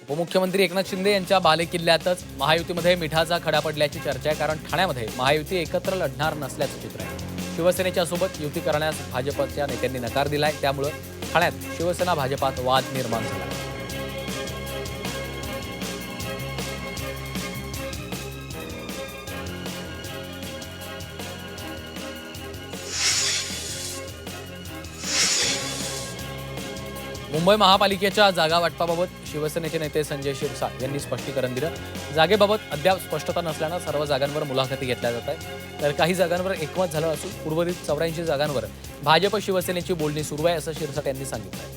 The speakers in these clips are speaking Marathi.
उपमुख्यमंत्री एकनाथ शिंदे यांच्या बालेकिल्ल्यातच महायुतीमध्ये मिठाचा खडा पडल्याची चर्चा आहे, कारण ठाण्यामध्ये महायुती एकत्र लढणार नसल्याचं चित्र आहे। शिवसेनेच्या सोबत युती करण्यास भाजपच्या नेत्यांनी नकार दिलाय, त्यामुळे ठाण्यात शिवसेना भाजपात वाद निर्माण झाला। मुंबई महापालिकेच्या जागा वाटपाबाबत शिवसेनेचे नेते संजय शिरसाट यांनी स्पष्टीकरण दिलं। जागेबाबत अद्याप स्पष्टता नसल्यानं सर्व जागांवर मुलाखती घेतल्या जात आहेत, तर काही जागांवर एकमत झालं असून उर्वरित 84 जागांवर भाजप शिवसेनेची बोलणी सुरू आहे, असं शिरसाट यांनी सांगितलं।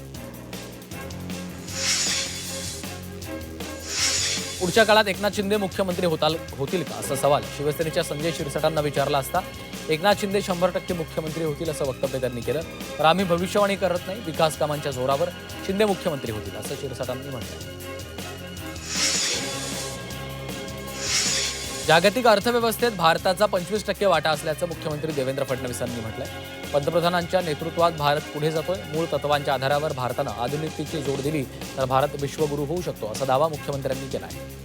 पुढच्या काळात एकनाथ शिंदे मुख्यमंत्री होतील का, असा सवाल शिवसेनेच्या संजय शिरसाटांना विचारला असता एकनाथ शिंदे 100% मुख्यमंत्री होतील असं वक्तव्य त्यांनी केलं। तर आम्ही भविष्यवाणी करत नाही, विकास कामांच्या जोरावर शिंदे मुख्यमंत्री होतील, असं शिरसाटांनी म्हटलं। जागतिक अर्थव्यवस्थेत भारताचा 25% वाटा असल्याचं मुख्यमंत्री देवेंद्र फडणवीस यांनी म्हटलंय। पंतप्रधानांच्या नेतृत्वात भारत पुढे जातोय। मूळ तत्वांच्या आधारावर भारतानं आधुनिकतेची जोड दिली तर भारत विश्वगुरू होऊ शकतो, असा दावा मुख्यमंत्र्यांनी केला आहे।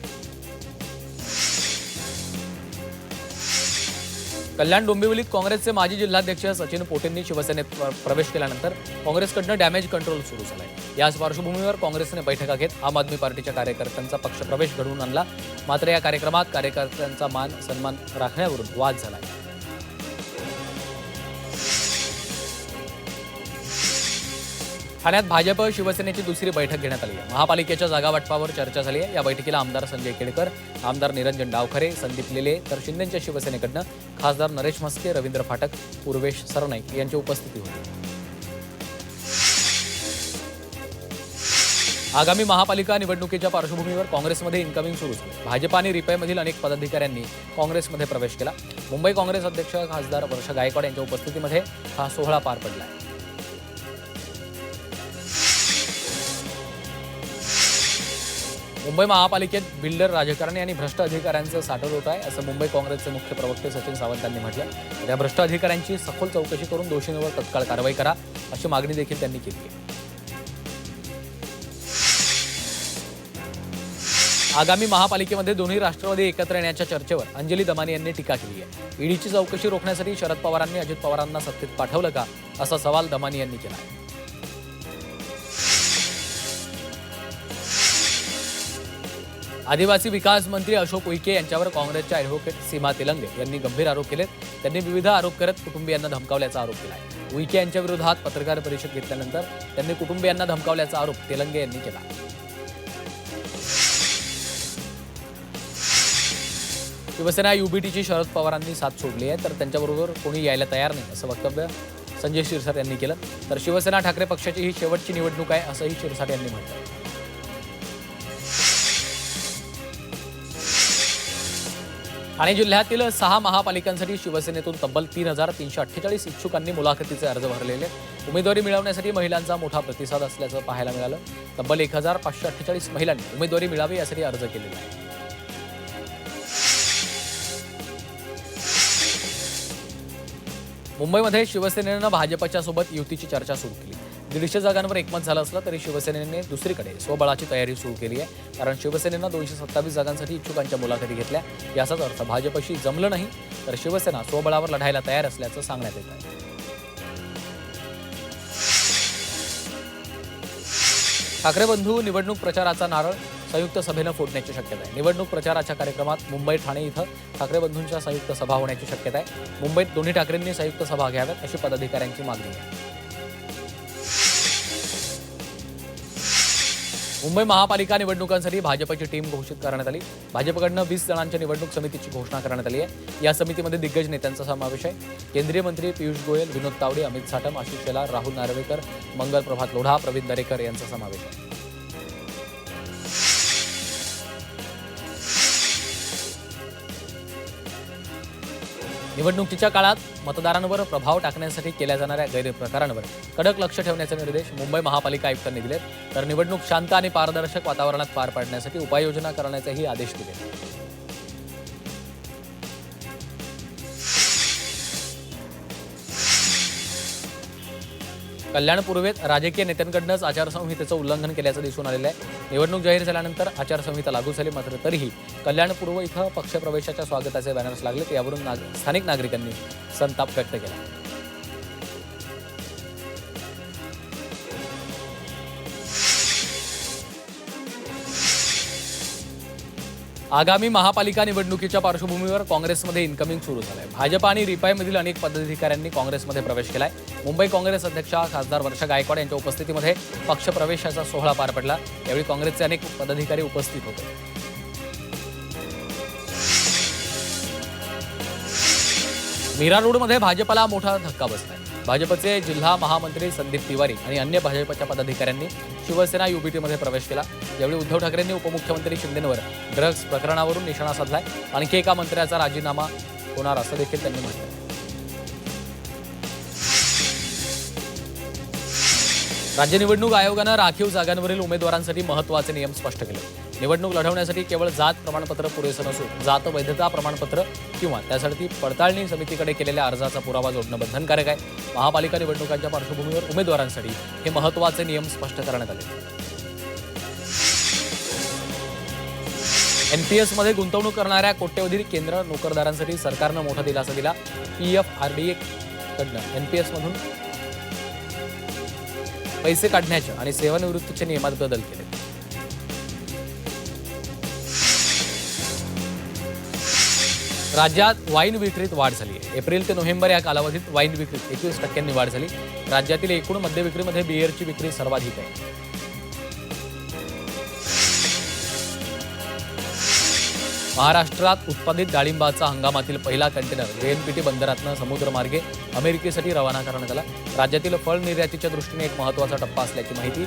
कल्याण डोंबिवलीत काँग्रेसचे माजी जिल्हाध्यक्ष सचिन पोटेंनी शिवसेनेत प्रवेश केल्यानंतर काँग्रेसकडनं डॅमेज कंट्रोल सुरू झालाय। याच पार्श्वभूमीवर काँग्रेसने बैठका घेत आम आदमी पार्टीच्या कार्यकर्त्यांचा पक्षप्रवेश घडवून आणला। मात्र या कार्यक्रमात कार्यकर्त्यांचा मान सन्मान राखण्यावरून वाद झाला। ठाण्यात भाजप शिवसेनेची दुसरी बैठक घेण्यात आली आहे। महापालिकेच्या जागा वाटपावर चर्चा झाली आहे। या बैठकीला आमदार संजय केळकर, आमदार निरंजन डावखरे, संदीप लेले, तर शिंदेच्या शिवसेनेकडनं खासदार नरेश म्हस्के, रवींद्र फाटक, पूर्वेश सरनाईक यांची उपस्थिती होती। आगामी महापालिका निवडणुकीच्या पार्श्वभूमीवर काँग्रेसमध्ये इन्कमिंग सुरू झालं। भाजप आणि रिपाईमधील अनेक पदाधिकाऱ्यांनी काँग्रेसमध्ये प्रवेश केला। मुंबई काँग्रेस अध्यक्ष खासदार वर्षा गायकवाड यांच्या उपस्थितीमध्ये हा सोहळा पार पडला आहे। मुंबई महापालिकेत बिल्डर राजकारणी आणि भ्रष्ट अधिकाऱ्यांचं साठवण होत आहे, असं मुंबई काँग्रेसचे मुख्य प्रवक्ते सचिन सावंतांनी म्हटलं। या भ्रष्ट अधिकाऱ्यांची सखोल चौकशी करून दोषींवर तत्काळ कारवाई करा, अशी मागणी देखील त्यांनी केली आहे। आगामी महापालिकेमध्ये दोन्ही राष्ट्रवादी एकत्र येण्याच्या चर्चेवर अंजली दमानी यांनी टीका केली आहे। ईडीची चौकशी रोखण्यासाठी शरद पवारांनी अजित पवारांना सत्तेत पाठवलं का, असा सवाल दमानी यांनी केला आहे। आदिवासी विकास मंत्री अशोक उईके यांच्यावर काँग्रेसच्या ॲडव्होकेट सीमा तेलंगे यांनी गंभीर आरोप केलेत। त्यांनी विविध आरोप करत कुटुंबियांना धमकावल्याचा आरोप केला आहे। उईके यांच्या विरोधात पत्रकार परिषद घेतल्यानंतर त्यांनी कुटुंबियांना धमकावल्याचा आरोप तेलंगे यांनी केला। शिवसेना युबीटीची शरद पवारांनी साथ सोडली आहे, तर त्यांच्याबरोबर कोणी यायला तयार नाही, असं वक्तव्य संजय शिरसाट यांनी केलं। तर शिवसेना ठाकरे पक्षाची ही शेवटची निवडणूक आहे, असंही शिरसाट यांनी म्हटलं। ठाणे जिल्ह्यातील 6 महापालिकांसाठी शिवसेनेतून तब्बल 3,348 इच्छुकांनी मुलाखतीचे अर्ज भरलेले। उमेदवारी मिळवण्यासाठी महिलांचा मोठा प्रतिसाद असल्याचं पाहायला मिळालं। तब्बल 1,548 महिलांनी उमेदवारी मिळावी यासाठी अर्ज केलेला आहे। मुंबईमध्ये शिवसेनेनं भाजपच्या सोबत युतीची चर्चा सुरू केली। 150 जागांवर एकमत झालं असलं तरी शिवसेनेने दुसरीकडे स्वबळाची तयारी सुरू केली आहे, कारण शिवसेनेनं 227 जागांसाठी इच्छुकांच्या मुलाखती घेतल्या। याचाच अर्थ भाजपशी जमलं नाही, तर शिवसेना स्वबळावर लढायला तयार असल्याचं सांगण्यात येत आहे। ठाकरे बंधू निवडणूक प्रचाराचा नारळ संयुक्त सभेनं फोडण्याची शक्यता आहे। निवडणूक प्रचाराच्या कार्यक्रमात मुंबई ठाणे इथं ठाकरे बंधूंच्या संयुक्त सभा होण्याची शक्यता आहे। मुंबईत दोन्ही ठाकरेंनी संयुक्त सभा घ्याव्यात, अशी पदाधिकाऱ्यांची मागणी आहे। मुंबई महापालिका निवडणुकांसाठी भाजपची टीम घोषित करण्यात आली। भाजपकडनं 20 जणांच्या निवडणूक समितीची घोषणा करण्यात आली आहे। या समितीमध्ये दिग्गज नेत्यांचा समावेश आहे। केंद्रीय मंत्री पियुष गोयल, विनोद तावडे, अमित साटम, आशिष शेलार, राहुल नार्वेकर, मंगल प्रभात लोढा, प्रवीण दरेकर यांचा समावेश आहे। निवडणुकीच्या काळात मतदारांवर प्रभाव टाकण्यासाठी केल्या जाणाऱ्या गैरप्रकारांवर कडक लक्ष ठेवण्याचे निर्देश मुंबई महापालिका आयुक्तांनी दिलेत, तर निवडणूक शांत आणि पारदर्शक वातावरणात पार पाडण्यासाठी उपाययोजना करण्याचेही आदेश दिले। कल्याण पूर्वेत राजकीय नेत्यांकडूनच आचारसंहितेचं उल्लंघन केल्याचं दिसून आलेलं आहे. निवडणूक जाहीर झाल्यानंतर आचारसंहिता लागू झाली, मात्र तरीही कल्याण पूर्व इथं पक्षप्रवेशाच्या स्वागताचे बॅनर्स लागले. यावरून स्थानिक नागरिकांनी संताप व्यक्त केला. आगामी महापालिका निवडणुकीच्या पार्श्वभूमीवर काँग्रेसमध्ये इन्कमिंग सुरू झालंय. भाजप आणि रिपाईमधील अनेक पदाधिकाऱ्यांनी काँग्रेसमध्ये प्रवेश केलाय. मुंबई काँग्रेस अध्यक्षा खासदार वर्षा गायकवाड यांच्या उपस्थितीमध्ये पक्षप्रवेशाचा सोहळा पार पडला. यावेळी काँग्रेसचे अनेक पदाधिकारी उपस्थित होते. मीरा रोडमध्ये भाजपला मोठा धक्का बसलाय. भाजपचे जिल्हा महामंत्री संदीप तिवारी आणि अन्य भाजपच्या पदाधिकाऱ्यांनी शिवसेना युबीटीमध्ये प्रवेश केला. यावेळी उद्धव ठाकरेंनी उपमुख्यमंत्री शिंदेंवर ड्रग्ज प्रकरणावरून निशाणा साधलाय. आणखी एका मंत्र्याचा राजीनामा होणार असं देखील त्यांनी म्हटलं. राज्य निवडणूक आयोगानं राखीव जागांवरील उमेदवारांसाठी महत्त्वाचे नियम स्पष्ट केले. निवडणूक लढवण्यासाठी केवळ जात प्रमाणपत्र पुरेसं नसून जात वैधता प्रमाणपत्र किंवा त्यासाठी पडताळणी समितीकडे केलेल्या अर्जाचा पुरावा जोडणं बंधनकारक आहे. महापालिका निवडणुकांच्या पार्श्वभूमीवर उमेदवारांसाठी हे महत्त्वाचे नियम स्पष्ट करण्यात आले. एनपीएसमध्ये गुंतवणूक करणाऱ्या कोट्यवधी केंद्र नोकरदारांसाठी सरकारनं मोठा दिलासा दिला. PFRDA कडनं एनपीएसमधून पैसे काढण्याच्या आणि सेवानिवृत्तीच्या नियमात बदल केले. राज्यात वाईन विक्रीत वाढ झाली आहे. एप्रिल ते नोव्हेंबर या कालावधीत वाईन विक्रीत 21% वाढ झाली. राज्यातील एकूण मद्य विक्रीमध्ये बिअरची विक्री सर्वाधिक आहे. महाराष्ट्रात उत्पादित डाळिंबाचा हंगामातील पहिला कंटेनर JNPT बंदरातनं समुद्रमार्गे अमेरिकेसाठी रवाना करण्यात आला. राज्यातील फळ निर्यातीच्या दृष्टीने एक महत्त्वाचा टप्पा असल्याची माहिती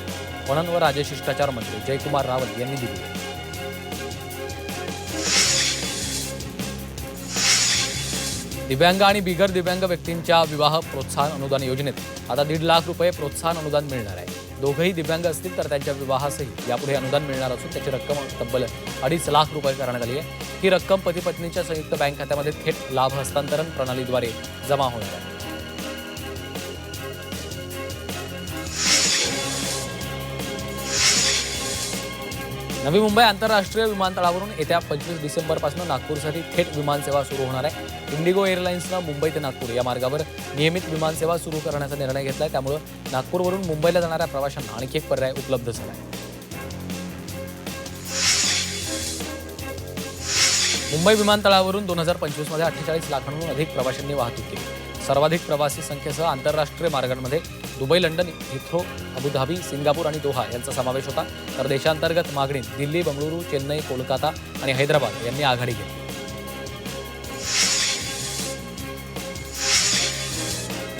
पणन व राजशिष्टाचार मंत्री जयकुमार रावल यांनी दिली आहे. दिव्यांग आणि बिगर दिव्यांग व्यक्तींच्या विवाह प्रोत्साहन अनुदान योजनेत आता 1.5 लाख रुपये प्रोत्साहन अनुदान मिळणार आहे. दोघंही दिव्यांग असतील तर त्यांच्या विवाहासही यापुढे अनुदान मिळणार असून त्याची रक्कम तब्बल 2.5 लाख रुपये करण्यात आली आहे. ही रक्कम पती पत्नीच्या संयुक्त बँक खात्यामध्ये थेट लाभ हस्तांतरण प्रणालीद्वारे जमा होणार आहे. नवी मुंबई आंतरराष्ट्रीय विमानतळावरून येत्या 25 डिसेंबरपासून नागपूरसाठी थेट विमानसेवा सुरू होणार आहे. इंडिगो एअरलाइन्सनं मुंबई ते नागपूर या मार्गावर नियमित विमानसेवा सुरू करण्याचा निर्णय घेतलाय. त्यामुळे नागपूरवरून मुंबईला जाणाऱ्या प्रवाशांना आणखी एक पर्याय उपलब्ध झाला आहे. मुंबई विमानतळावरून 2025 मध्ये 48 लाखांहून अधिक प्रवाशांनी वाहतूक केली. सर्वाधिक प्रवासी संख्येसह आंतरराष्ट्रीय मार्गांमध्ये Dubai, London, Heathrow, Abu Dhabi, Singapore आणि दोहा यांचा समावेश होता. तर देशांतर्गत मागणीत दिल्ली, बंगळुरू, चेन्नई, कोलकाता आणि हैदराबाद यांनी आघाडी घेतली.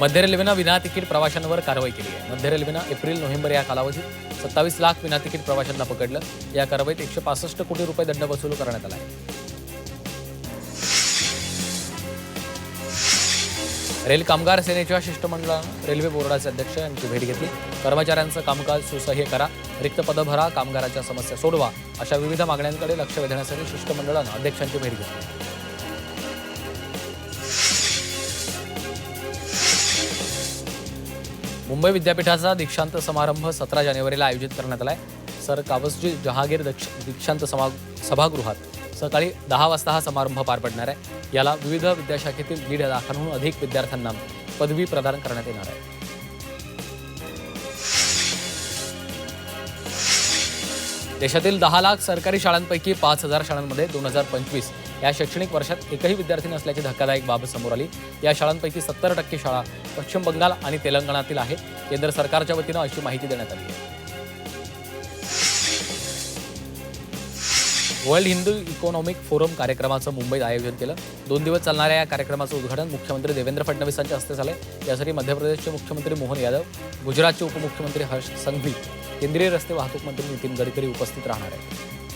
मध्य रेल्वेनं विनातिकीट प्रवाशांवर कारवाई केली आहे. मध्य रेल्वेनं एप्रिल-नोव्हेंबर या कालावधीत 27 लाख विनातिकीट प्रवाशांना पकडलं. या कारवाईत 165 कोटी रुपये दंड वसूल करण्यात आला आहे. रेल कामगार सेनेच्या शिष्टमंडळानं रेल्वे बोर्डाचे अध्यक्ष यांची भेट घेतली. कर्मचाऱ्यांचं कामकाज सुसह्य करा, रिक्त पदं भरा, कामगारांच्या समस्या सोडवा अशा विविध मागण्यांकडे लक्ष वेधण्यासाठी शिष्टमंडळानं अध्यक्षांची भेट घेतली. मुंबई विद्यापीठाचा दीक्षांत समारंभ 17 जानेवारीला आयोजित करण्यात आला आहे. सर कावसजी जहागीर दीक्षांत सभागृहात सकाळी 10 वाजता हा समारंभ पार पडणार आहे. याला विविध विद्याशाखेतील 1.5 लाखांहून अधिक विद्यार्थ्यांना पदवी प्रदान करण्यात येणार आहे. देशातील 10 लाख सरकारी शाळांपैकी 5,000 शाळांमध्ये 2025 या शैक्षणिक वर्षात एकही विद्यार्थी नसल्याची धक्कादायक बाब समोर आली. या शाळांपैकी 70% शाळा पश्चिम बंगाल आणि तेलंगणातील आहेत. केंद्र सरकारच्या वतीनं अशी माहिती देण्यात आली आहे. वर्ल्ड हिंदू इकॉनॉमिक फोरम कार्यक्रमाचं मुंबईत आयोजन केलं. 2 दिवस चालणाऱ्या या कार्यक्रमाचं उद्घाटन मुख्यमंत्री देवेंद्र फडणवीसांच्या हस्ते झालंय. यासाठी मध्य प्रदेशचे मुख्यमंत्री मोहन यादव, गुजरातचे उपमुख्यमंत्री हर्ष संघवी, केंद्रीय रस्ते वाहतूक मंत्री नितीन गडकरी उपस्थित राहणार आहेत.